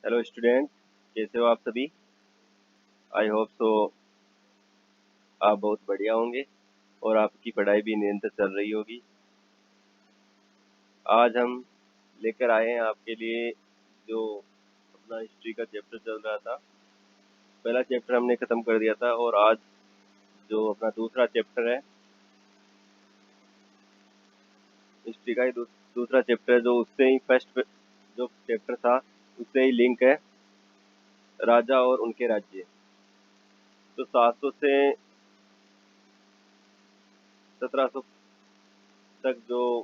Hello student, कैसे हो आप सभी। आई होप सो आप बहुत बढ़िया होंगे और आपकी पढ़ाई भी निरंतर चल रही होगी। आज हम लेकर आए हैं आपके लिए जो अपना हिस्ट्री का चैप्टर चल रहा था। पहला चैप्टर हमने ख़त्म कर दिया था और आज जो अपना दूसरा चैप्टर है हिस्ट्री का ही दूसरा चैप्टर है, जो उससे ही फर्स्ट जो चैप्टर था उससे ही लिंक है, राजा और उनके राज्य। तो 700 से 1700 तक जो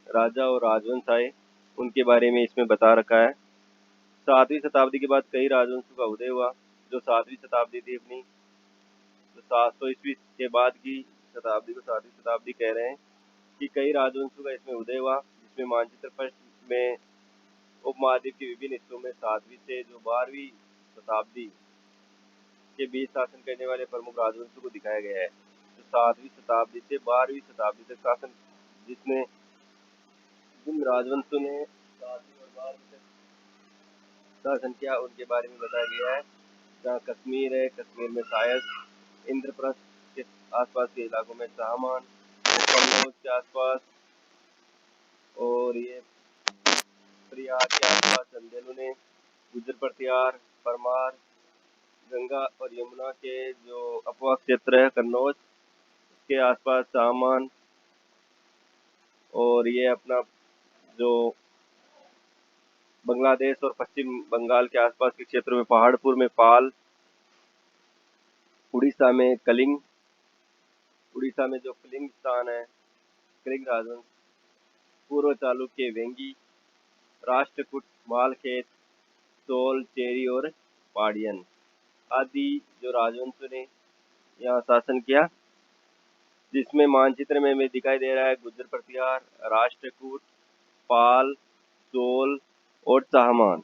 राजा और राजवंश आए उनके बारे में इसमें बता रखा है। 7वीं शताब्दी के बाद कई राजवंशों का उदय हुआ। जो 7वीं शताब्दी थी अपनी, तो 700 ईस्वी के बाद की शताब्दी को 7वीं शताब्दी कह रहे हैं कि कई राजवंशों का इसमें उदय हुआ, जिसमें मानचित्र पृष्ठ में उपमहाद्वीप के विभिन्न हिस्सों में 7वीं से जो 12वीं शताब्दी के बीच शासन करने वाले प्रमुख राजवंशों को दिखाया गया है। तो 7वीं शताब्दी से 12वीं शताब्दी तक शासन जिसमें जिन राजवंशों ने 7वीं और 12वीं तक शासन किया उनके बारे में बताया गया है। जहाँ कश्मीर है, कश्मीर में शायद इंद्रप्रस्थ के आसपास के इलाकों में सामान, कन्नौज के आसपास और ये प्रयाग के आसपास चंदेलों ने, गुजर प्रत्यार, परमार, गंगा और यमुना के जो अपवाह क्षेत्र है कन्नौज के आसपास सामान, और ये अपना जो बांग्लादेश और पश्चिम बंगाल के आसपास के क्षेत्रों में पहाड़पुर में पाल, उड़ीसा में कलिंग, उड़ीसा में जो कलिंग स्थान है, कलिंग राजवंश, पूर्व चालुक्य वेंगी, राष्ट्रकूट, मालखेत, चोल, चेरी और पाडियन आदि जो राजवंशों ने यहाँ शासन किया, जिसमें मानचित्र में हमें दिखाई दे रहा है गुजर प्रत्यार, राष्ट्रकूट, पाल, चोल और चाहमान।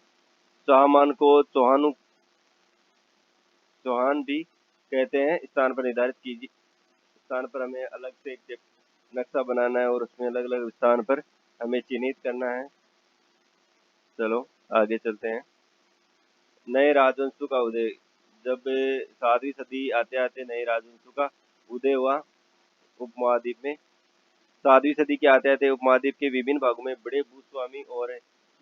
चाहमान को चौहान भी कहते हैं। स्थान पर निर्धारित कीजिए, स्थान पर हमें अलग से एक नक्शा बनाना है और उसमें अलग अलग स्थान पर हमें चिन्हित करना है। चलो आगे चलते हैं। नए राजवंशों का उदय। जब 7वीं सदी आते आते नए राजवंशों का उदय हुआ उपमहाद्वीप में। 7वीं सदी के आते आते उपमहाद्वीप के विभिन्न भागों में बड़े भूस्वामी और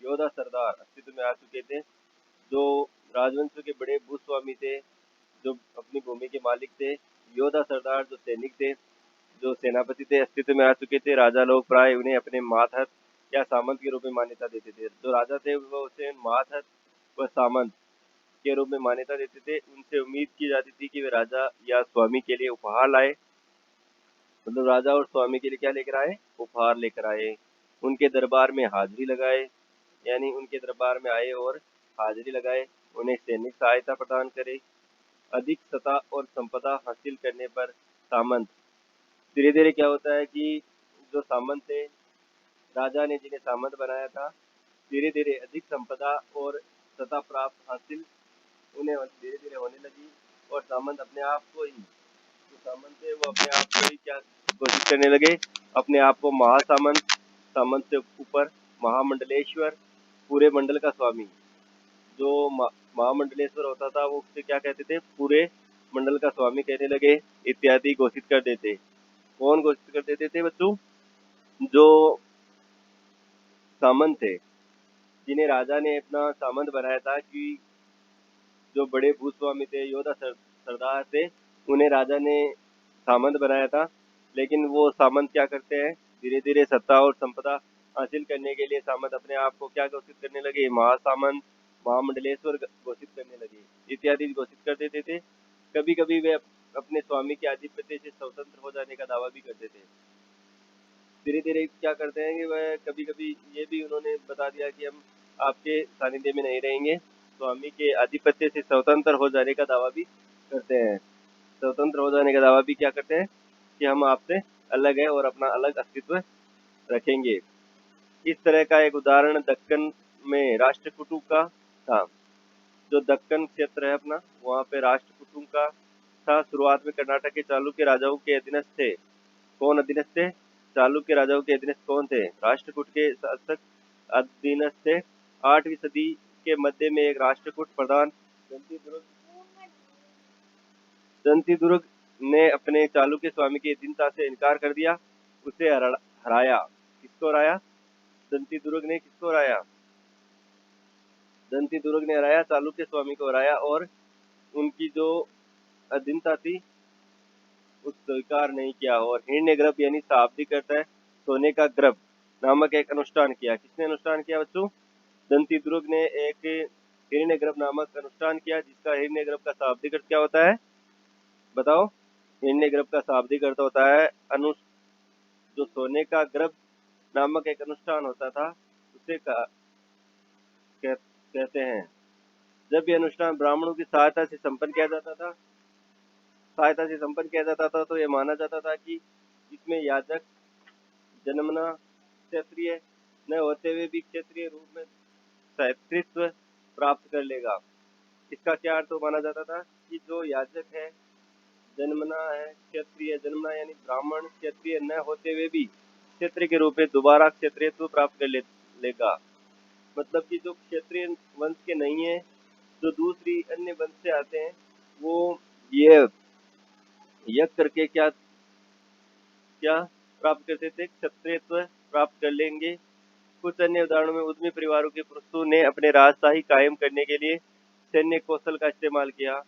योद्धा सरदार अस्तित्व में आ चुके थे। जो राजवंशों के बड़े भूस्वामी थे, जो अपनी भूमि के मालिक थे, योद्धा सरदार जो सैनिक थे, जो सेनापति थे, अस्तित्व में आ चुके थे। राजा लोग प्राय उन्हें अपने मातहत या सामंत के रूप में मान्यता देते थे। जो राजा थे वो उसे मातहत व सामंत के रूप में मान्यता देते थे। उनसे उम्मीद की जाती थी कि वे राजा या स्वामी के लिए उपहार लाए। मतलब राजा और स्वामी के लिए क्या लेकर आए? उपहार लेकर आए। उनके दरबार में हाजिरी लगाए, यानी उनके दरबार में आए और हाजिरी लगाए, उन्हें सैनिक सहायता प्रदान करे। अधिक सत्ता और संपदा हासिल करने पर सामंत, धीरे धीरे क्या होता है कि जो सामंत थे, राजा ने जिन्हें सामंत बनाया था, धीरे धीरे अधिक संपदा और सत्ता प्राप्त हासिल उन्हें धीरे धीरे होने लगी। और सामंत अपने आप को ही, जो सामंत थे वो अपने आप को ही क्या घोषित करने लगे? अपने आप को महासामंत, सामंत से ऊपर महामंडलेश्वर, पूरे मंडल का स्वामी। जो महामंडलेश्वर होता था वो उसे क्या कहते थे? पूरे मंडल का स्वामी कहने लगे, इत्यादि घोषित कर देते। कौन घोषित कर देते थे बच्चों? जो सामंत थे, जिन्हें राजा ने अपना सामंत बनाया था, कि जो बड़े भूस्वामी थे, योद्धा सरदार थे, उन्हें राजा ने सामंत बनाया था। लेकिन वो सामंत क्या करते हैं? धीरे धीरे सत्ता और संपदा हासिल करने के लिए सामंत अपने आप को क्या घोषित करने लगे? महासामंत, महामंडलेश्वर घोषित करने लगे, इत्यादि घोषित कर देते थे। कभी कभी वे अपने स्वामी के आधिपत्य से स्वतंत्र हो जाने का दावा भी करते थे। धीरे धीरे क्या करते हैं कि वह कभी कभी ये भी उन्होंने बता दिया कि हम आपके सानिध्य में नहीं रहेंगे, स्वामी के आधिपत्य से स्वतंत्र हो जाने का दावा भी करते हैं। स्वतंत्र हो जाने का दावा भी क्या करते हैं? कि हम आपसे अलग है और अपना अलग अस्तित्व रखेंगे। इस तरह का एक उदाहरण दक्कन में राष्ट्रकूटों का था। जो दक्कन क्षेत्र है अपना, वहाँ पे राष्ट्रकूटों का था। शुरुआत में कर्नाटक के चालुक्य राजाओं के अधीनस्थ थे। कौन अधीनस्थ थे? चालुक्य राजाओं के अधीनस्थ कौन थे? राष्ट्रकूट के शासक अधीनस्थ थे। 8वीं सदी के मध्य में एक राष्ट्रकूट प्रधान दंतीदुर्ग ने अपने चालुक्य स्वामी की अधीनता से इनकार कर दिया, उसे हराया। किसको हराया? दंतीदुर्ग ने किसको हराया? दंतीदुर्ग ने हराया, चालुक्य स्वामी को हराया और उनकी जो अधीनता थी उस स्वीकार नहीं किया। और हिरण्यगर्भ यानी शाब्दिक अर्थ है सोने का गर्भ नामक एक अनुष्ठान किया। किसने अनुष्ठान किया बच्चों? दंतीदुर्ग ने एक हिरण्यगर्भ नामक अनुष्ठान किया, जिसका हिरण्यगर्भ का शाब्दिक अर्थ क्या होता है? बताओ। हिरण्यगर्भ का शाब्दिक अर्थ होता है जो सोने का गर्भ नामक एक अनुष्ठान होता था उसे कहते हैं। जब ये अनुष्ठान ब्राह्मणों की सहायता से संपन्न किया जाता था तो ये माना जाता था कि इसमें याजक जन्मना क्षत्रिय न होते हुए भी क्षत्रिय रूप में सहस्त्रित्व प्राप्त कर लेगा। इसका क्या अर्थ माना जाता था कि जो याजक है जन्मना है क्षत्रिय, जन्मना यानी ब्राह्मण क्षत्रिय न होते हुए भी क्षत्रिय के रूप में दोबारा क्षत्रियत्व प्राप्त कर लेगा। मतलब कि जो क्षत्रिय वंश के नहीं है, जो दूसरी अन्य वंश से आते हैं, वो ये यज्ञ करके क्या प्राप्त करते थे? क्षत्रियत्व प्राप्त कर लेंगे। कुछ अन्य उदाहरणों में उद्यमी परिवारों के पुरुषों ने अपने राजशाही कायम करने के लिए सैन्य कौशल का इस्तेमाल किया।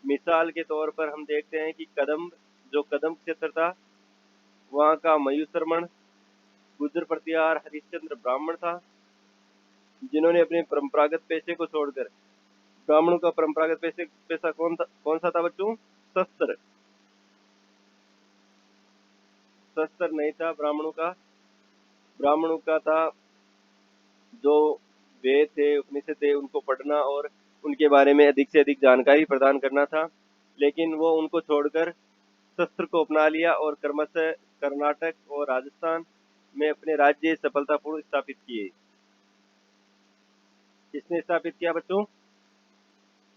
मिसाल के तौर पर हम देखते हैं कि कदम क्षेत्र था, वहाँ का मयूसरमण गुर्जर प्रतिहार हरिश्चंद्र ब्राह्मण था, जिन्होंने अपने परंपरागत पेशे को छोड़कर ब्राह्मणों का परंपरागत पेशा कौन सा था बच्चों? शस्त्र नहीं था ब्राह्मणों का था जो वेद थे, उपनिषद थे, उनको पढ़ना और उनके बारे में अधिक से अधिक जानकारी प्रदान करना था। लेकिन वो उनको छोड़कर शस्त्र को अपना लिया और क्रमशः कर्नाटक और राजस्थान में अपने राज्य सफलतापूर्वक स्थापित किए। किसने स्थापित किया बच्चों?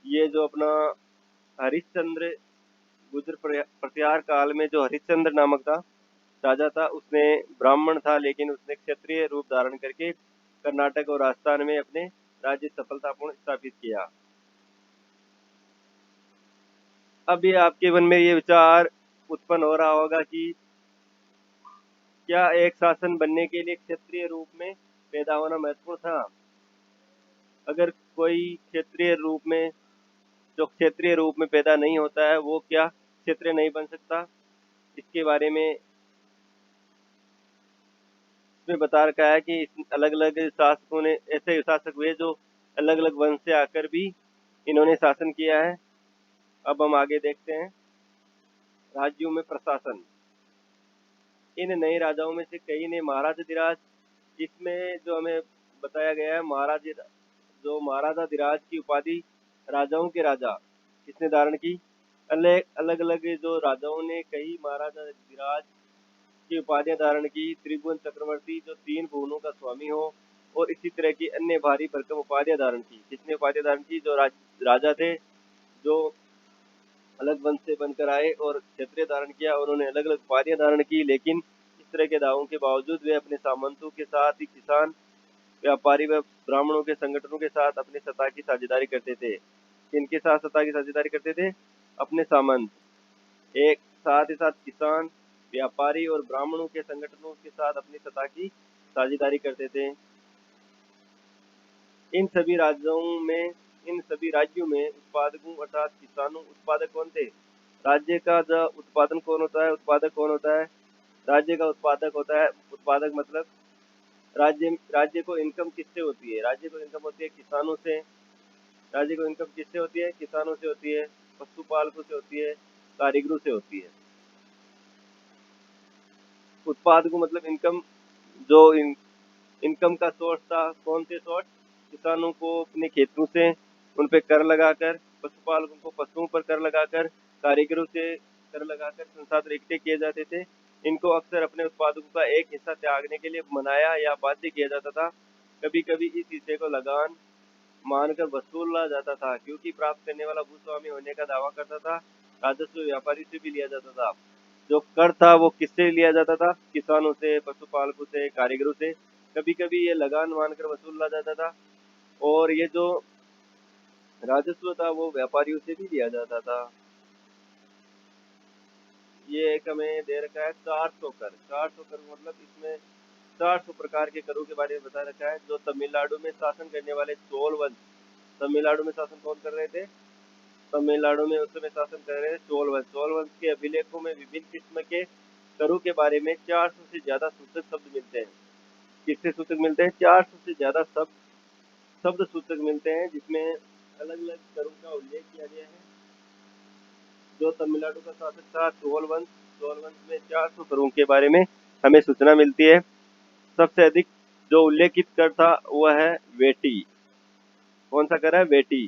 ये जो अपना हरिश्चंद्र गुर्जर प्रतिहार काल में जो हरिश्चंद्र नामक था राजा था, उसने ब्राह्मण था लेकिन उसने क्षत्रिय रूप धारण करके कर्नाटक और राजस्थान में अपने राज्य सफलतापूर्ण स्थापित किया। अब ये आपके मन में ये विचार उत्पन्न हो रहा होगा कि क्या एक शासन बनने के लिए क्षत्रिय रूप में पैदा होना महत्वपूर्ण था? अगर कोई क्षत्रिय रूप में पैदा नहीं होता है, वो क्या क्षत्रिय नहीं बन सकता? इसके बारे में इसमें बता रखा है कि अलग अलग शासकों ने ऐसे शासक हुए जो अलग अलग वंश से आकर भी इन्होंने शासन किया है। अब हम आगे देखते हैं राज्यों में प्रशासन। इन नए राजाओं में से कई ने महाराजाधिराज, इसमें जो हमें बताया गया है महाराजाधिराज की उपाधि राजाओं के राजा किसने धारण की? अलग अलग जो राजाओं ने कई महाराजाधिराज की उपाधियां धारण की। त्रिभुवन चक्रवर्ती जो 3 भुवनों का स्वामी हो, और इसी तरह की अन्य भारी भरकम उपाधियां धारण की। किसने उपाधियां धारण की? जो राजा थे, जो अलग वंश से बनकर आए और क्षत्रिय धारण किया, उन्होंने अलग अलग उपाधियां धारण की। लेकिन इस तरह के दावों के बावजूद वे अपने सामंतों के साथ ही किसान, व्यापारी व ब्राह्मणों के संगठनों के साथ अपनी सत्ता की साझेदारी करते थे। किनके साथ सत्ता की साझेदारी करते थे? अपने सामंत, एक साथ ही साथ किसान, व्यापारी और ब्राह्मणों के संगठनों के साथ अपनी सत्ता की साझेदारी करते थे। इन सभी राज्यों में उत्पादकों अर्थात किसानों, उत्पादक कौन थे? राज्य का जो उत्पादन कौन होता है? उत्पादक कौन होता है? राज्य का उत्पादक होता है। उत्पादक मतलब राज्य को इनकम किससे होती है? राज्य को इनकम होती है किसानों से। राज्य को इनकम किससे होती है? किसानों से होती है, पशुपालकों से होती है, कारीगरों से होती है। उत्पादकों मतलब इनकम, जो इनकम का सोर्स था, कौन से सोर्स? किसानों को अपने खेतों से उन पे कर लगाकर, पशुपालकों को पशुओं पर कर लगाकर, कारीगरों से कर लगाकर संसाधन इकट्ठे किए जाते थे। इनको अक्सर अपने उत्पादों का एक हिस्सा त्यागने के लिए मनाया या बाध्य किया जाता था। कभी कभी इस हिस्से को लगान मानकर वसूला जाता था, क्योंकि प्राप्त करने वाला भूस्वामी होने का दावा करता था। राजस्व व्यापारी से भी लिया जाता था। जो कर था वो किससे लिया जाता था? किसानों से, पशुपालकों से, कारीगरों से। कभी कभी ये लगान मानकर वसूला जाता था, और ये जो राजस्व था वो व्यापारियों से भी लिया जाता था। ये एक हमें दे रखा है 400 कर। 400 कर मतलब इसमें 400 प्रकार के करों के बारे में बता रखा है। जो तमिलनाडु में शासन करने वाले चोल वंश, तमिलनाडु में शासन कौन कर रहे थे? तमिलनाडु में उस समय शासन कर रहे थे चोल वंश। चोल वंश के अभिलेखों में विभिन्न किस्म के करों के बारे में 400 से ज्यादा सूचक शब्द मिलते हैं। किससे सूचक मिलते हैं? 400 से ज्यादा शब्द सूचक मिलते हैं, जिसमें अलग अलग करों का उल्लेख किया गया है। जो तमिलनाडु का शासक था चोल वंश, चोल वंश में 400 करों के बारे में हमें सूचना मिलती है। सबसे अधिक जो उल्लेखित कर था वह है वेटी। कौन सा कर है? वेटी,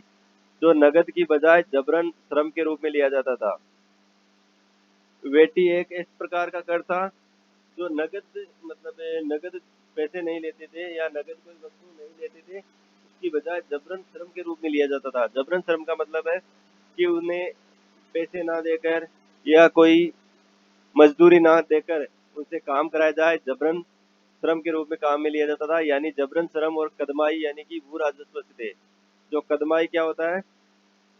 जो नगद की बजाय जबरन श्रम के रूप में लिया जाता था। वेटी एक इस प्रकार का कर था जो नगद मतलब नगद पैसे नहीं लेते थे या नगद कोई वस्तु नहीं लेते थे, उसकी बजाय जबरन श्रम के रूप में लिया जाता था। जबरन श्रम का मतलब है कि उन्हें पैसे ना देकर या कोई मजदूरी ना देकर उनसे काम कराया जाए, जबरन श्रम के रूप में काम में लिया जाता था। यानी जबरन श्रम और कदमाई यानी कि भू राजस्व थे। जो कदमाई क्या होता है?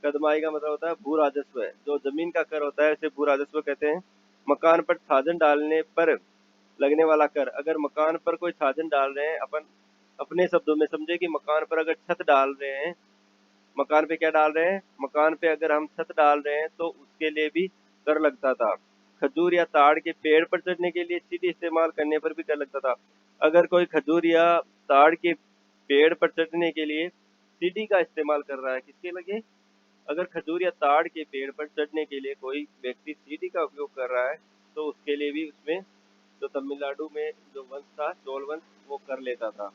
कदमाई का मतलब होता है भू राजस्व। जो जमीन का कर होता है उसे भू राजस्व कहते हैं। मकान पर छाजन डालने पर लगने वाला कर। अगर मकान पर कोई छाजन डाल रहे हैं, अपन अपने शब्दों में समझे कि मकान पर अगर छत डाल रहे हैं, मकान पे क्या डाल रहे हैं? मकान पे अगर हम छत डाल रहे हैं तो उसके लिए भी कर लगता था। खजूर या ताड़ के पेड़ पर चढ़ने के लिए सीढ़ी इस्तेमाल करने पर भी कर लगता था। अगर कोई खजूर या ताड़ के पेड़ पर चढ़ने के लिए सीढ़ी का इस्तेमाल कर रहा है, किसके लगे? अगर खजूर या ताड़ के पेड़ पर चढ़ने के लिए कोई व्यक्ति सीढ़ी का उपयोग कर रहा है तो उसके लिए भी उसमें जो तमिलनाडु में जो वंश था चोल वंश वो कर लेता था।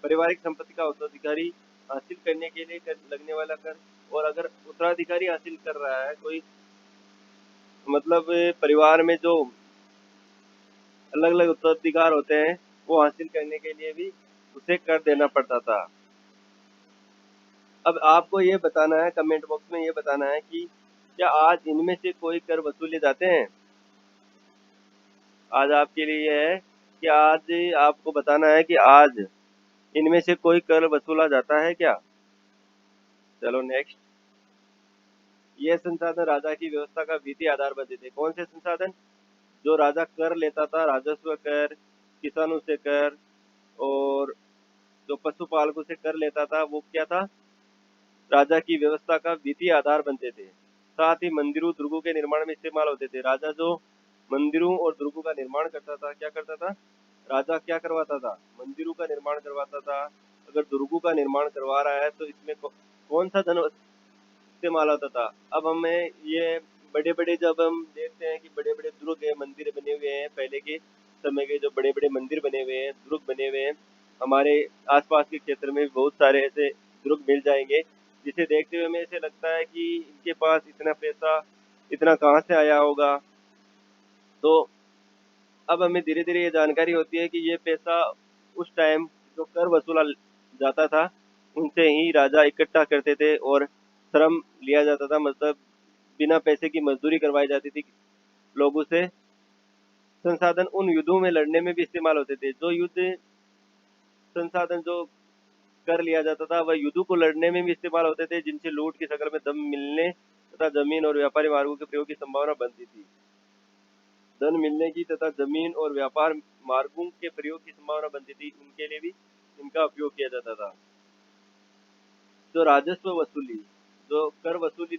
पारिवारिक संपत्ति का उत्तराधिकारी हासिल करने के लिए कर लगने वाला कर। और अगर उत्तराधिकारी हासिल कर रहा है कोई, मतलब परिवार में जो अलग अलग उत्तराधिकार होते हैं वो हासिल करने के लिए भी उसे कर देना पड़ता था। अब आपको ये बताना है, कमेंट बॉक्स में ये बताना है कि क्या आज इनमें से कोई कर वसूले जाते हैं? आज आपके लिए है कि आज आपको बताना है कि आज इनमें से कोई कर वसूला जाता है क्या? चलो नेक्स्ट। ये संसाधन राजा की व्यवस्था का वित्तीय आधार बनते थे। कौन से संसाधन? जो राजा कर लेता था, राजस्व कर, किसानों से कर, और जो पशुपालकों से कर लेता था, वो क्या था? राजा की व्यवस्था का वित्तीय आधार बनते थे। साथ ही मंदिरों दुर्गों के निर्माण में इस्तेमाल होते थे। राजा जो मंदिरों और दुर्गों का निर्माण करता था, क्या करता था? राजा क्या करवाता था? मंदिरों का निर्माण करवाता था। अगर दुर्गों का निर्माण करवा रहा है तो इसमें कौन सा धन इस्तेमाल होता था? अब हमें ये बड़े बड़े, जब हम देखते हैं कि बड़े बड़े दुर्ग है, मंदिर बने हुए हैं, पहले के समय के जो बड़े बड़े मंदिर बने हुए हैं, दुर्ग बने हुए हैं, हमारे आसपास के क्षेत्र में बहुत सारे ऐसे दुर्ग मिल जाएंगे, जिसे देखते हुए हमें ऐसे लगता है कि इनके पास इतना पैसा इतना कहाँ से आया होगा। तो अब हमें धीरे धीरे ये जानकारी होती है कि ये पैसा उस टाइम जो कर वसूला जाता था उनसे ही राजा इकट्ठा करते थे और श्रम लिया जाता था, मतलब बिना पैसे की मजदूरी करवाई जाती थी लोगों से। संसाधन उन युद्धों में लड़ने में भी इस्तेमाल होते थे। जो युद्ध संसाधन जो कर लिया जाता था वह युद्धों को लड़ने में भी इस्तेमाल होते थे, जिनसे लूट की शक्ल में दम मिलने तथा जमीन और व्यापारी मार्गों के प्रयोग की संभावना बनती थी। धन मिलने की तथा जमीन और व्यापार मार्गों के प्रयोग की संभावना बनती थी, उनके लिए भी इनका उपयोग किया जाता था। जो राजस्व वसूली, जो कर वसूली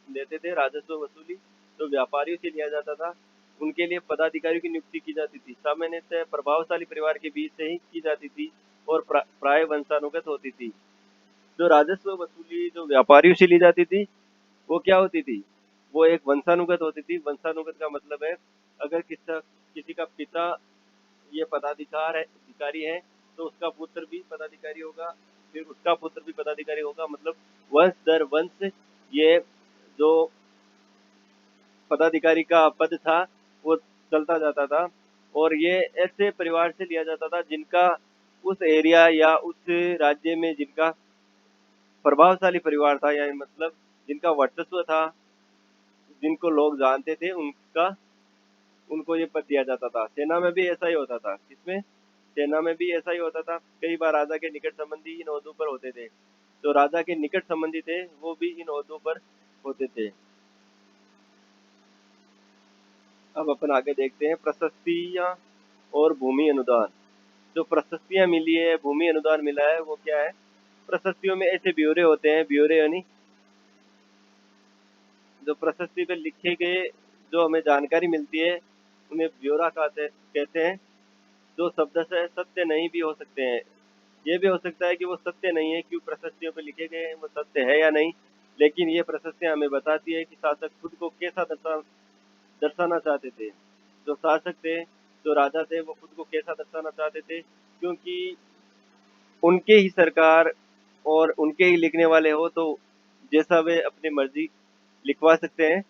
लेते थे, राजस्व वसूली जो व्यापारियों से लिया जाता था, उनके लिए पदाधिकारियों की नियुक्ति की जाती थी। सामान्यतः प्रभावशाली परिवार के बीच से ही की जाती थी और प्राय वंशानुगत होती थी। जो राजस्व वसूली जो व्यापारियों से ली जाती थी वो क्या होती थी? वो एक वंशानुगत होती थी। वंशानुगत का मतलब है अगर किसी का पिता ये पदाधिकार है, अधिकारी है, तो उसका पुत्र भी पदाधिकारी होगा, फिर उसका पुत्र भी पदाधिकारी होगा, मतलब वंश दर वंश ये जो पदाधिकारी का पद था वो चलता जाता था। और ये ऐसे परिवार से लिया जाता था जिनका उस एरिया या उस राज्य में जिनका प्रभावशाली परिवार था, यानी मतलब जिनका वर्चस्व था, जिनको लोग जानते थे, उनको ये पद दिया जाता था। सेना में भी ऐसा ही होता था। किसमें? सेना में भी ऐसा ही होता था, कई बार राजा के निकट संबंधी इन ओहदों पर होते थे। जो राजा के निकट संबंधी थे वो भी इन ओहदों पर होते थे। अब अपन आगे देखते हैं प्रशस्तियां और भूमि अनुदान। जो प्रशस्तियां मिली है, भूमि अनुदान मिला है, वो क्या है? प्रशस्तियों में ऐसे ब्यौरे होते हैं, ब्यौरे यानी जो प्रशस्ति पे लिखे गए जो हमें जानकारी मिलती है उन्हें ब्यौरा कहते हैं। जो शब्द से सत्य नहीं भी हो सकते हैं, ये भी हो सकता है कि वो सत्य नहीं है, क्यों प्रशस्तियों पे लिखे गए हैं वो सत्य है या नहीं, लेकिन ये प्रशस्तियां हमें बताती है कि शासक खुद को कैसा दर्शाना चाहते थे। जो शासक थे, जो राजा थे, वो खुद को कैसा दर्शाना चाहते थे, क्योंकि उनके ही सरकार और उनके ही लिखने वाले हो तो जैसा वे अपनी मर्जी लिखवा सकते हैं।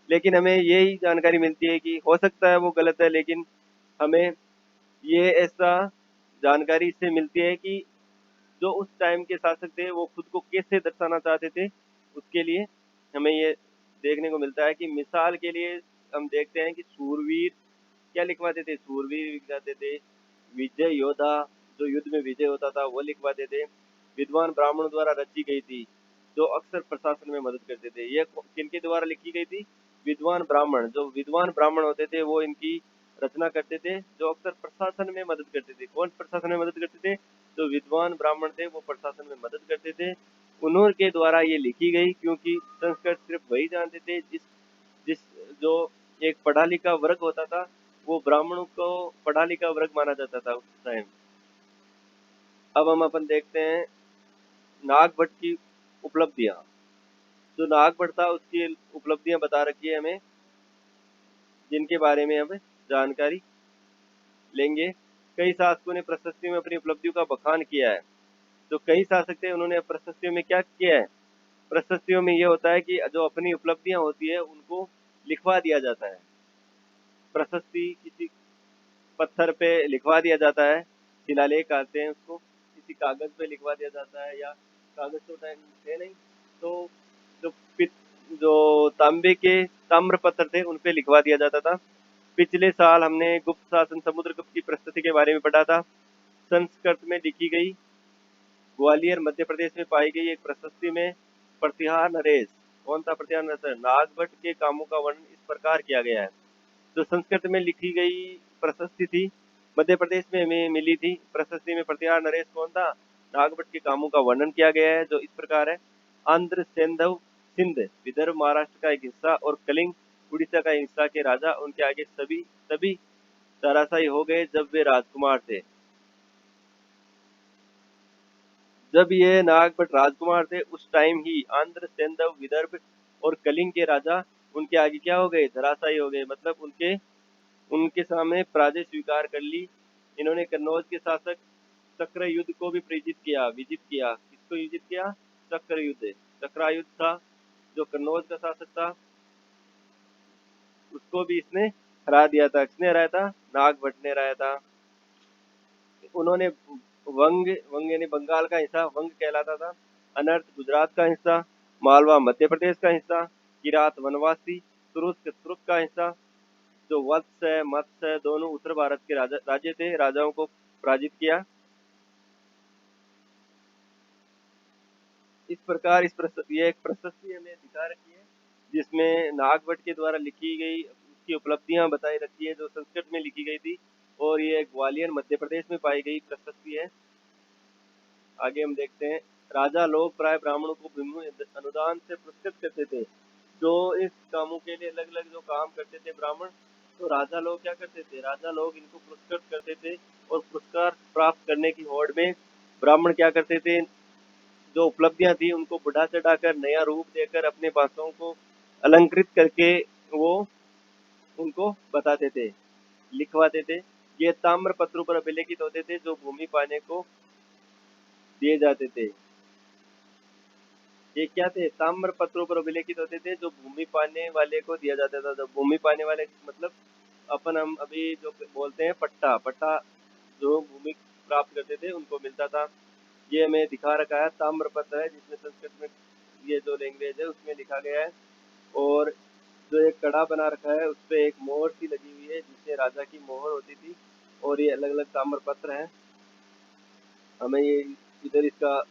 लेकिन हमें यही जानकारी मिलती है कि हो सकता है वो गलत है, लेकिन हमें ये ऐसा जानकारी इससे मिलती है कि जो उस टाइम के शासक थे वो खुद को कैसे दर्शाना चाहते थे, उसके लिए हमें ये देखने को मिलता है कि मिसाल के लिए हम देखते हैं कि सूरवीर क्या लिखवाते थे? सूरवीर लिखवाते थे, विजय योद्धा जो युद्ध में विजय होता था वो लिखवाते थे, विद्वान ब्राह्मणों द्वारा रची गई थी जो अक्सर प्रशासन में मदद करते थे। ये किनके द्वारा लिखी गई थी? विद्वान ब्राह्मण। जो विद्वान ब्राह्मण होते थे वो इनकी रचना करते थे, जो अक्सर प्रशासन में मदद करते थे। कौन प्रशासन में मदद करते थे? जो विद्वान ब्राह्मण थे वो प्रशासन में मदद करते थे। उन्होंने के द्वारा ये लिखी गई, क्योंकि संस्कृत सिर्फ वही जानते थे जिस जिस जो एक पढ़ा लिखा वर्ग होता था, वो ब्राह्मणों को पढ़ा लिखा वर्ग माना जाता था उस टाइम। अब हम अपन देखते हैं नागभट्ट की उपलब्धियां। जो नागभट्ट था उसकी उपलब्धियां बता रखी है हमें, जिनके बारे में हम जानकारी लेंगे। कई शासकों ने प्रशस्तियों में अपनी उपलब्धियों का बखान किया है। जो कई शासक थे उन्होंने प्रशस्तियों में क्या किया है? प्रशस्तियों में ये होता है कि जो अपनी उपलब्धियां होती है उनको लिखवा दिया जाता है। प्रशस्ति किसी पत्थर पे लिखवा दिया जाता है, शिलालेख कहते हैं उसको, किसी कागज पे लिखवा दिया जाता है, या कागज तो टाइम थे नहीं तो जो जो तांबे के ताम्र पत्र थे उन पे लिखवा दिया जाता था। पिछले साल हमने गुप्त शासन समुद्रगुप्त की प्रस्तुति के बारे में पढ़ा था। संस्कृत में लिखी गई ग्वालियर मध्य प्रदेश में पाई गई एक प्रशस्ति में प्रतिहार नरेश, कौन सा प्रतिहार नरेश? नागभट्ट के कामों का वर्णन इस प्रकार किया गया है। जो संस्कृत में लिखी गई प्रशस्ति थी, मध्य प्रदेश में हमें मिली थी। प्रशस्ति में प्रतिहार नरेश कौन था? नागभट्ट के कामों का वर्णन किया गया है, जो इस प्रकार है। आंध्र सेंधव सिंध विदर्भ महाराष्ट्र का एक हिस्सा और कलिंग उड़ीसा का हिस्सा के राजा उनके आगे सभी सभी धराशायी हो गए जब वे राजकुमार थे। जब ये नागभट्ट राजकुमार थे उस टाइम ही आंध्र सेंधव विदर्भ और कलिंग के राजा उनके आगे क्या हो गए? धराशायी हो गए, मतलब उनके उनके सामने पराजय स्वीकार कर ली। इन्होंने कन्नौज के शासक चक्रयुद्ध को भी विजित किया। किसको विजित किया? चक्रयुद्ध। चक्रायुद्ध था जो कन्नौज का शासक था, उसको भी इसने हरा दिया था। किसने हराया था? नागभट्ट ने हराया था। उन्होंने वंग वंग यानी बंगाल का हिस्सा वंग कहलाता था, अनर्थ गुजरात का हिस्सा, मालवा मध्य प्रदेश का हिस्सा, किरात वनवासी तुरुस्क तुर्क का हिस्सा, जो वत्स है मत्स्य है दोनों उत्तर भारत के राज्य थे, राजाओं को पराजित किया। इस प्रकार ये एक प्रशस्ति हमें दिखा रखी है जिसमें नागभट्ट के द्वारा लिखी गई उसकी उपलब्धियां बताई रखी है, जो संस्कृत में लिखी गई थी, और ये ग्वालियर मध्य प्रदेश में पाई गई प्रशस्ति है। आगे हम देखते हैं राजा लोग प्राय ब्राह्मणों को भूमि अनुदान से पुरस्कृत करते थे। जो इस कामों के लिए अलग अलग जो काम करते थे ब्राह्मण, तो राजा लोग क्या करते थे? राजा लोग इनको पुरस्कृत करते थे, और पुरस्कार प्राप्त करने की होड़ में ब्राह्मण क्या करते थे? जो उपलब्धियां थी उनको बढ़ा चढ़ाकर नया रूप देकर अपने भाषाओं को अलंकृत करके वो उनको बताते थे, लिखवाते थे। ये ताम्र पत्रों पर अभिलेखित होते थे जो भूमि पाने को दिए जाते थे। ये क्या थे? ताम्र पत्रों पर अभिलेखित होते थे जो भूमि पाने वाले को दिया जाता था। जो भूमि पाने वाले मतलब अपन हम अभी जो बोलते हैं पट्टा, पट्टा जो भूमि प्राप्त करते थे उनको मिलता था। ये हमें दिखा रखा है, ताम्र पत्र है जिसमें संस्कृत में ये जो लैंग्वेज है उसमें लिखा गया है। और जो एक कड़ा बना रखा है उस पे एक मोहर सी लगी हुई है जिससे राजा की मोहर होती थी, और ये अलग अलग ताम्रपत्र हैं। हमें ये इधर इसका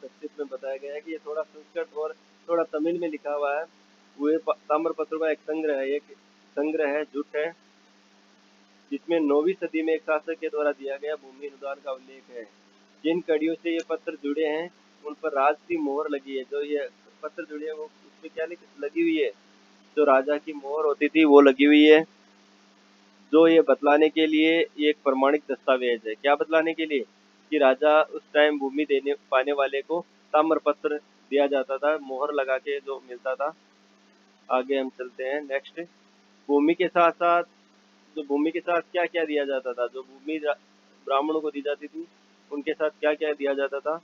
संक्षिप्त में बताया गया है कि ये थोड़ा संस्कृत और थोड़ा तमिल में लिखा हुआ है। वो ताम्रपत्र का एक संग्रह है, जुट है, जिसमें 9वीं सदी में एक शासक के द्वारा दिया गया भूमि अनुदान का उल्लेख है। जिन कड़ियों से ये पत्र जुड़े हैं उन पर राज की मोहर लगी है। जो ये पत्र जुड़े हैं वो उसमें क्या लगी हुई है, जो राजा की मोहर होती थी वो लगी हुई है, जो ये बतलाने के लिए ये एक प्रमाणिक दस्तावेज है। क्या बतलाने के लिए कि राजा उस टाइम भूमि देने पाने वाले को ताम्रपत्र दिया जाता था, मोहर लगा के जो मिलता था। आगे हम चलते हैं नेक्स्ट। भूमि के साथ साथ भूमि के साथ क्या क्या दिया जाता था, जो भूमि ब्राह्मणों को दी जाती थी उनके साथ क्या क्या दिया जाता था।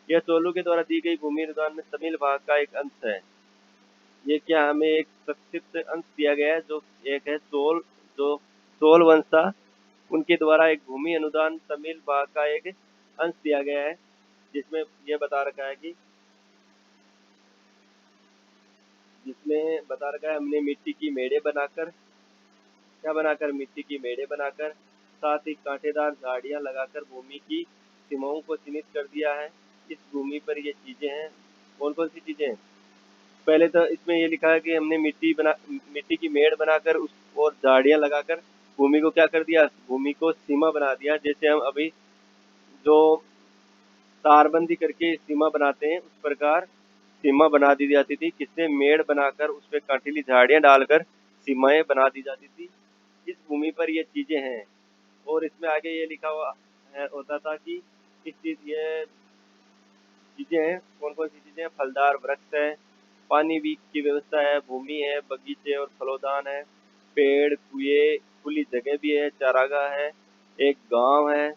यह चोलों के द्वारा दी गई भूमि अनुदान में तमिल भाग का एक अंश है। ये क्या हमें एक संक्षिप्त अंश दिया गया है, जो एक है चोल वंश था, उनके द्वारा एक भूमि अनुदान तमिल भाग का एक अंश दिया गया है, जिसमें यह बता रखा है कि हमने मिट्टी की मेड़े बनाकर साथ ही कांटेदार झाड़ियां लगाकर भूमि की सीमाओं को चिन्हित कर दिया है। इस भूमि पर ये चीजें हैं। कौन कौन सी चीजें हैं? पहले तो इसमें ये लिखा है कि हमने मिट्टी की मेड़ बनाकर उस और झाड़ियां लगाकर भूमि को क्या कर दिया, भूमि को सीमा बना दिया। जैसे हम अभी जो तारबंदी करके सीमा बनाते हैं उस प्रकार सीमा बना दी जाती थी। किससे? मेड़ बनाकर उस पर कांटीली झाड़ियां डालकर सीमाएं बना दी जाती थी। इस भूमि पर ये चीजें हैं। और इसमें आगे ये लिखा हुआ होता था कि इस चीज ये चीजें हैं। कौन कौन सी चीजें? फलदार वृक्ष है, पानी भी की व्यवस्था है, भूमि है, बगीचे और फलोदान है, पेड़, कुएं, खुली जगह भी है, चारागाह है, एक गांव है,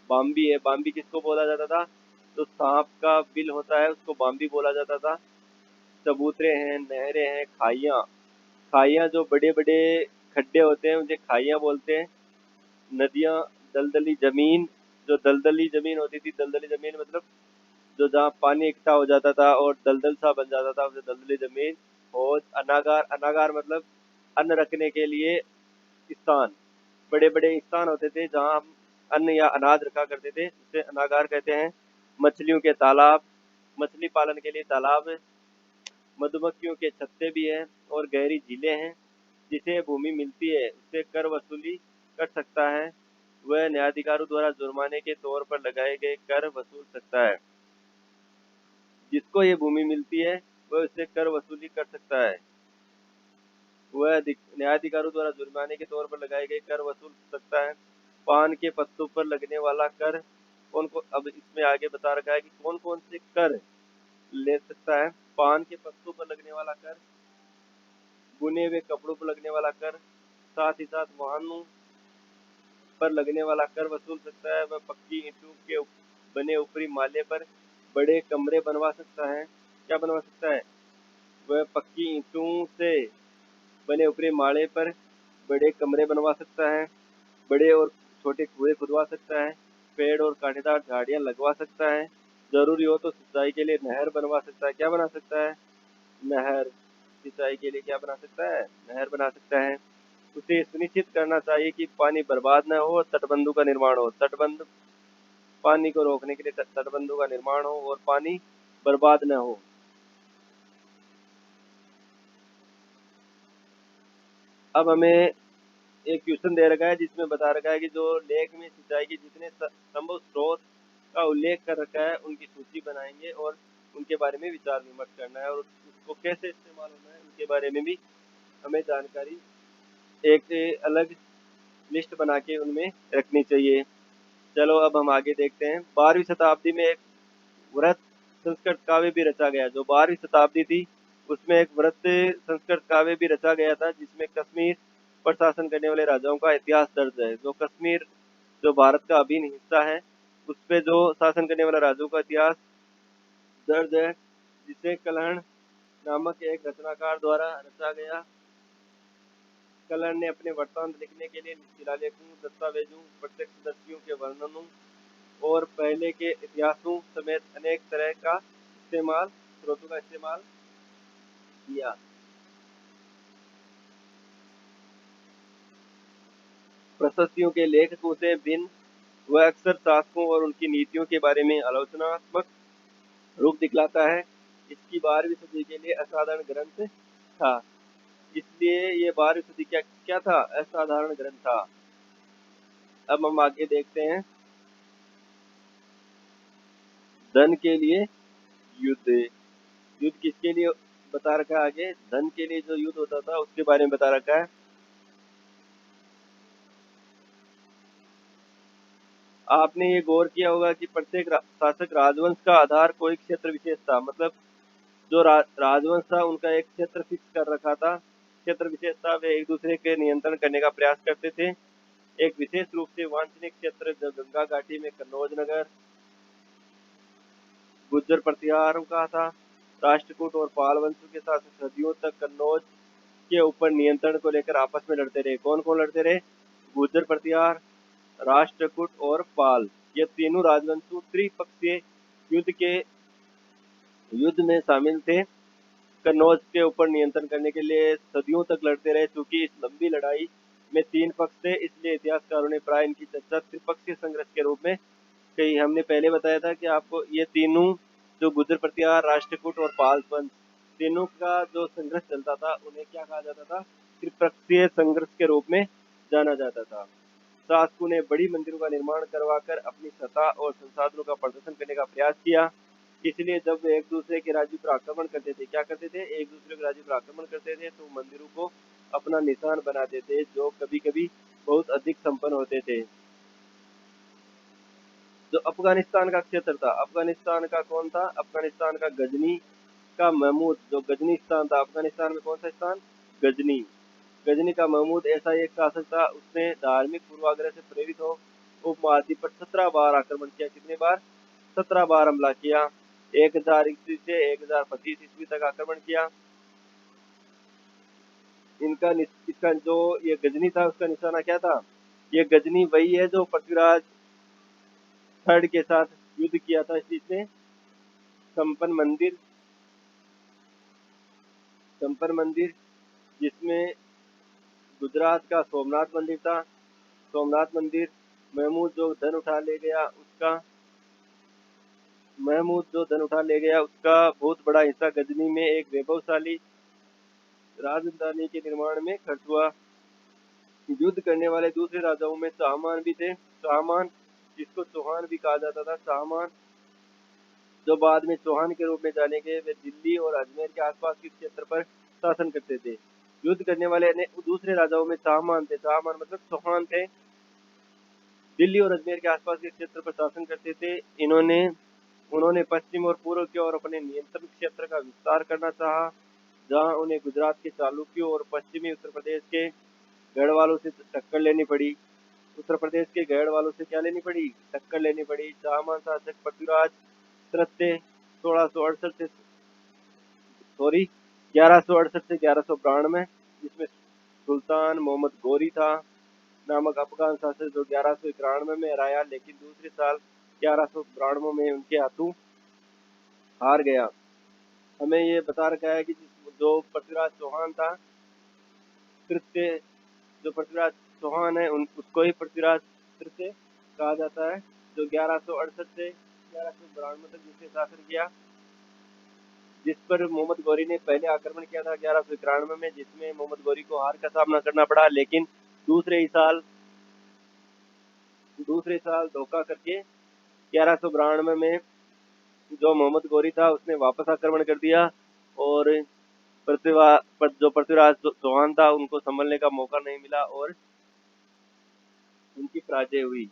बाम्बी है। बाम्बी किसको बोला जाता था? तो सांप का बिल होता है उसको बाम्बी बोला जाता था। चबूतरे हैं, नहरें हैं, खाइयां जो बड़े बड़े खड्डे होते हैं उसे खाइयां बोलते हैं। नदियां, दलदली जमीन, जो दलदली जमीन होती थी, दलदली जमीन मतलब जो जहाँ पानी इकट्ठा हो जाता था और दलदल सा बन जाता था उसे दलदली जमीन। और अनागार मतलब अन्न रखने के लिए स्थान, बड़े बड़े स्थान होते थे जहाँ हम अन्न या अनाज रखा करते थे, उसे अनागार कहते हैं। मछलियों के तालाब, मछली पालन के लिए तालाब है, मधुमक्खियों के छत्ते भी हैं और गहरी झीलें हैं। जिसे भूमि मिलती है उससे कर वसूली कर सकता है। वह न्यायाधिकारियों द्वारा जुर्माने के तौर पर लगाए गए कर वसूल सकता है। जिसको ये भूमि मिलती है वह उससे कर वसूली कर सकता है। वह न्यायाधिकारियों द्वारा जुर्माने के तौर पर लगाए गए कर वसूल सकता है। पान के पत्तों पर लगने वाला कर अब इसमें आगे बता रखा है कि कौन कौन से कर ले सकता है। पान के पत्तों पर लगने वाला कर, बुने हुए कपड़ों पर लगने वाला कर, साथ ही साथ वाहनों पर लगने वाला कर वसूल सकता है। वह पक्की ईंटों के बने ऊपरी माले पर बड़े कमरे बनवा सकता है। क्या बनवा सकता है? वह पक्की ईंटों से बने ऊपरी माले पर बड़े कमरे बनवा सकता है। बड़े और छोटे कुएं खुदवा सकता है। पेड़ और कांटेदार झाड़ियां लगवा सकता है। जरूरी हो तो सिंचाई के लिए नहर बनवा सकता है। क्या बना सकता है? नहर। सिंचाई के लिए क्या बना सकता है? नहर बना सकता है। उसे सुनिश्चित करना चाहिए कि पानी बर्बाद न हो और तटबंधों का निर्माण हो। पानी को रोकने के लिए तटबंधों का निर्माण हो और पानी बर्बाद न हो। अब हमें एक क्वेश्चन दे रखा है जिसमें बता रखा है कि जो लेख में सिंचाई के जितने संभव स्रोत का उल्लेख कर रखा है उनकी सूची बनाएंगे और उनके बारे में विचार विमर्श करना है और उसको कैसे इस्तेमाल होना है उनके बारे में भी हमें जानकारी एक अलग लिस्ट बना के उनमें रखनी चाहिए। चलो अब हम आगे देखते हैं। 12वीं शताब्दी में एक वृत्त संस्कृत काव्य भी रचा गया। जो 12वीं शताब्दी थी उसमें एक वृत्त संस्कृत काव्य भी रचा गया था, जिसमें कश्मीर पर शासन करने वाले राजाओं का इतिहास दर्ज है। जो कश्मीर जो भारत का अभिन्न हिस्सा है उस पे जो शासन करने वाला राजाओं का इतिहास दर्ज है, जिसे कलहण नामक एक रचनाकार द्वारा रचा गया। कलहण ने अपने वृत्तांत लिखने के लिए शिलालेखों, दस्तावेजों, प्रत्यक्षदर्शियों के वर्णनों और पहले के इतिहासों समेत अनेक तरह का स्रोतों का इस्तेमाल किया। प्रशस्तियों के लेखकों से भिन्न, वह अक्सर शासकों और उनकी नीतियों के बारे में आलोचनात्मक रूप दिखलाता है। इसकी 12वीं सदी के लिए असाधारण ग्रंथ था। इसलिए ये 12वीं सदी क्या क्या था? असाधारण ग्रंथ था। अब हम आगे देखते हैं। धन के लिए युद्ध। युद्ध किसके लिए बता रखा है? आगे धन के लिए जो युद्ध होता था उसके बारे में बता रखा है। आपने ये गौर किया होगा कि प्रत्येक शासक राजवंश का आधार कोई क्षेत्र विशेष था। मतलब जो राजवंश था उनका एक क्षेत्र फिक्स कर रखा था, क्षेत्र विशेष था। वे एक दूसरे के नियंत्रण करने का प्रयास करते थे। एक विशेष रूप से वांछनीय क्षेत्र जो गंगा घाटी में कन्नौज नगर गुर्जर प्रतिहारों का था। राष्ट्रकूट और पाल वंशों के साथ सदियों तक कन्नौज के ऊपर नियंत्रण को लेकर आपस में लड़ते रहे। कौन कौन लड़ते रहे? गुर्जर प्रतिहार, राष्ट्रकूट और पाल। ये तीनों राजवंश त्रिपक्षीय युद्ध में शामिल थे। कन्नौज के ऊपर नियंत्रण करने के लिए सदियों तक लड़ते रहे। चूंकि इस लंबी लड़ाई में 3 पक्ष थे, इसलिए इतिहासकारों ने प्राय इनकी चर्चा त्रिपक्षीय संघर्ष के रूप में कही। हमने पहले बताया था कि आपको ये तीनों जो गुर्जर प्रतिहार, राष्ट्रकूट और पाल वंश, तीनों का जो संघर्ष चलता था उन्हें क्या कहा जाता था? त्रिपक्षीय संघर्ष के रूप में जाना जाता था। शासकों ने बड़ी मंदिरों का निर्माण करवाकर अपनी सत्ता और संसाधनों का प्रदर्शन करने का प्रयास किया। इसलिए जब वे एक दूसरे के राज्य पर आक्रमण करते थे, क्या करते थे? एक दूसरे के राज्य पर आक्रमण करते थे तो मंदिरों को अपना निशान बनाते थे, जो कभी कभी बहुत अधिक संपन्न होते थे। जो अफगानिस्तान का क्षेत्र था, अफगानिस्तान का कौन था? अफगानिस्तान का गजनी का महमूद, जो गजनी स्थान था। अफगानिस्तान में कौन सा स्थान? गजनी। गजनी का महमूद ऐसा एक शासक था, उसने धार्मिक पूर्वाग्रह से प्रेरित हो उपमहाद्वीप पर 17 बार आक्रमण किया। कितने बार? 17 बार हमला किया। 1000 ईस्वी से 1025 ईस्वी तक आक्रमण किया। इसका जो ये गजनी था उसका निशाना क्या था? ये गजनी वही है जो पृथ्वीराज थर्ड के साथ युद्ध किया था। इसने संपन मंदिर जिसमें गुजरात का सोमनाथ मंदिर था। सोमनाथ मंदिर महमूद जो धन उठा ले गया उसका बहुत बड़ा हिस्सा गजनी में एक वैभवशाली राजधानी के निर्माण में खर्च हुआ। युद्ध करने वाले दूसरे राजाओं में सामान भी थे। सामान जिसको चौहान भी कहा जाता था, सामान जो बाद में चौहान के रूप में जाने गए, वे दिल्ली और अजमेर के आसपास के क्षेत्र पर शासन करते थे। युद्ध करने वाले दूसरे राजाओं में सामान थे। सामान मतलब चौहान थे, दिल्ली और अजमेर के आसपास के क्षेत्र पर शासन करते थे। उन्होंने पश्चिम और पूर्व की ओर अपने नियंत्रण क्षेत्र का विस्तार करना चाहा, जहां उन्हें गुजरात के चालुक्यों और पश्चिमी उत्तर प्रदेश के गढ़वालों से टक्कर लेनी पड़ी। उत्तर प्रदेश के गढ़वालों से क्या लेनी पड़ी? टक्कर लेनी पड़ी। सामान शासक पृथ्वीराज तृतीय 1168 से 1192, जिसमें सुल्तान मोहम्मद गोरी था नामक अफगान शासक जो 1191 में हराया, लेकिन दूसरे साल 1192 में उनके हाथों हार गया। हमें ये बता रखा है कि जो पृथ्वीराज चौहान था, तृतीय जो पृथ्वीराज चौहान है उसको ही पृथ्वीराज तृतीय कहा जाता है, जो 1168 से 1192 तक जिसने शासन किया, जिस पर मोहम्मद गौरी ने पहले आक्रमण किया था 1191 में, जिसमें मोहम्मद गौरी को हार का सामना करना पड़ा। लेकिन दूसरे साल धोखा करके 1192 में जो मोहम्मद गौरी था उसने वापस आक्रमण कर दिया और जो पृथ्वीराज चौहान था उनको संभलने का मौका नहीं मिला और उनकी पराजय हुई।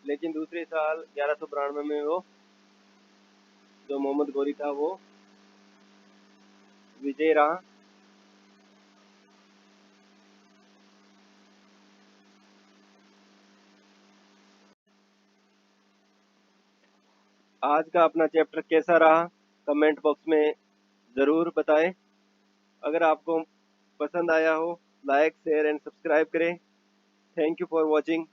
लेकिन दूसरे साल 1192 में वो जो मोहम्मद गौरी था वो विजय रहा। आज का अपना चैप्टर कैसा रहा कमेंट बॉक्स में ज़रूर बताएं। अगर आपको पसंद आया हो लाइक शेयर एंड सब्सक्राइब करें। Thank you for watching.